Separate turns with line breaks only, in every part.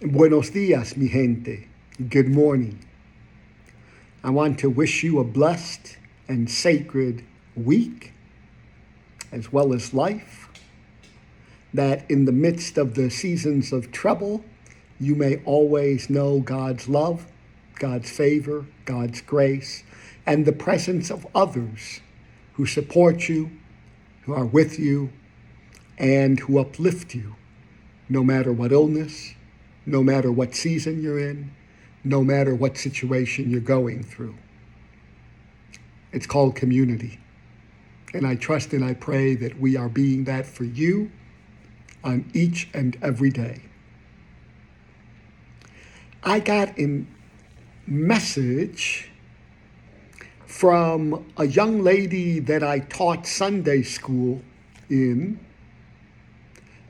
Buenos dias, mi gente. Good morning. I want to wish you a blessed and sacred week, as well as life, that in the midst of the seasons of trouble, you may always know God's love, God's favor, God's grace, and the presence of others who support you, who are with you, and who uplift you, no matter what illness, no matter what season you're in, no matter what situation you're going through. It's called community. And I trust and I pray that we are being that for you on each and every day. I got a message from a young lady that I taught Sunday school in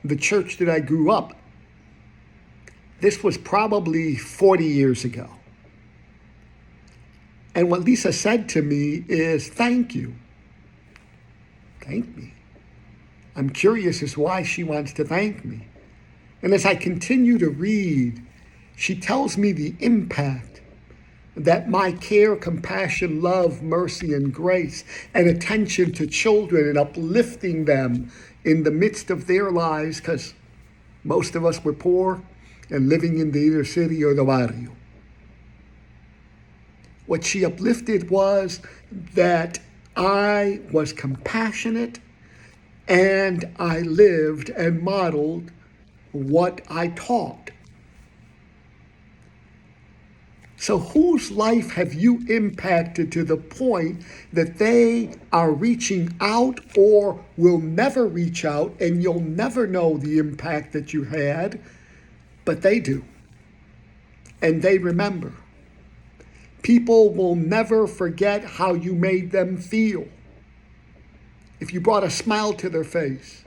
the church that I grew up. This was probably 40 years ago. And what Lisa said to me is, thank you. Thank me. I'm curious as to why she wants to thank me. And as I continue to read, she tells me the impact that my care, compassion, love, mercy, and grace, and attention to children and uplifting them in the midst of their lives, because most of us were poor and living in the inner city or the barrio. What she uplifted was that I was compassionate and I lived and modeled what I taught. So whose life have you impacted to the point that they are reaching out or will never reach out, and you'll never know the impact that you had, but they do, and they remember. People will never forget how you made them feel. If you brought a smile to their face,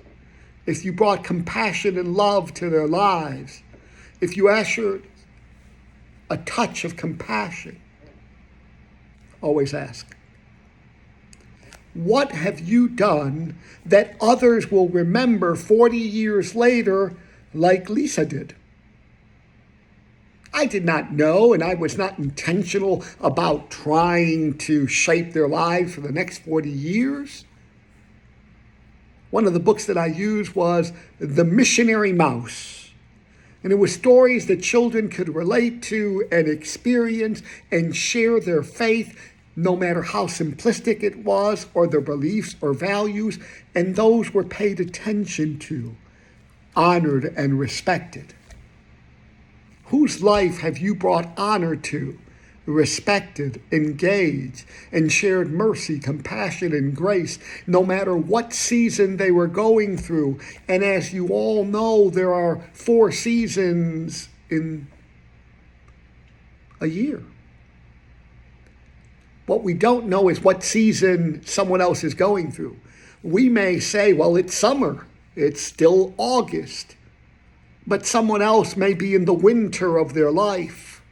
if you brought compassion and love to their lives, if you ushered a touch of compassion, always ask, what have you done that others will remember 40 years later like Lisa did? I did not know, and I was not intentional about trying to shape their lives for the next 40 years. One of the books that I used was The Missionary Mouse. And it was stories that children could relate to and experience and share their faith, no matter how simplistic it was or their beliefs or values. And those were paid attention to, honored, and respected. Whose life have you brought honor to, respected, engaged, and shared mercy, compassion, and grace, no matter what season they were going through? And as you all know, there are 4 seasons in a year. What we don't know is what season someone else is going through. We may say, well, it's summer, it's still August. But someone else may be in the winter of their life,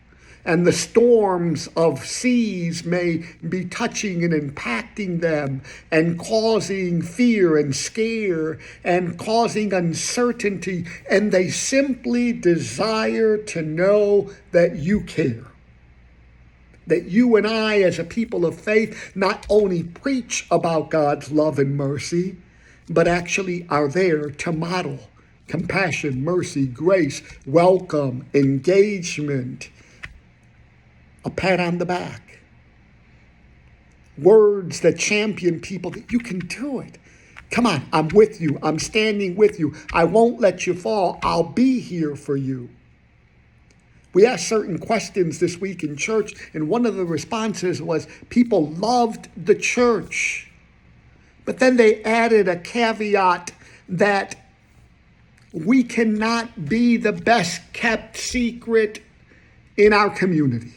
and the storms of seas may be touching and impacting them and causing fear and scare and causing uncertainty, and they simply desire to know that you care. That you and I, as a people of faith, not only preach about God's love and mercy, but actually are there to model compassion, mercy, grace, welcome, engagement, a pat on the back. Words that champion people that you can do it. Come on, I'm with you. I'm standing with you. I won't let you fall. I'll be here for you. We asked certain questions this week in church, and one of the responses was people loved the church. But then they added a caveat that we cannot be the best kept secret in our community.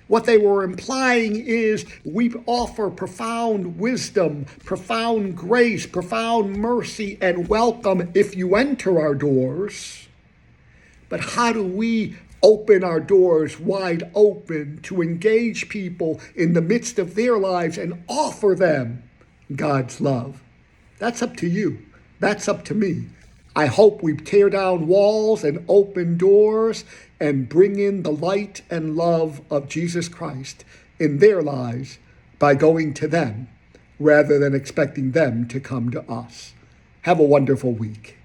What they were implying is we offer profound wisdom, profound grace, profound mercy, and welcome if you enter our doors. But how do we open our doors wide open to engage people in the midst of their lives and offer them God's love? That's up to you. That's up to me. I hope we tear down walls and open doors and bring in the light and love of Jesus Christ in their lives by going to them rather than expecting them to come to us. Have a wonderful week.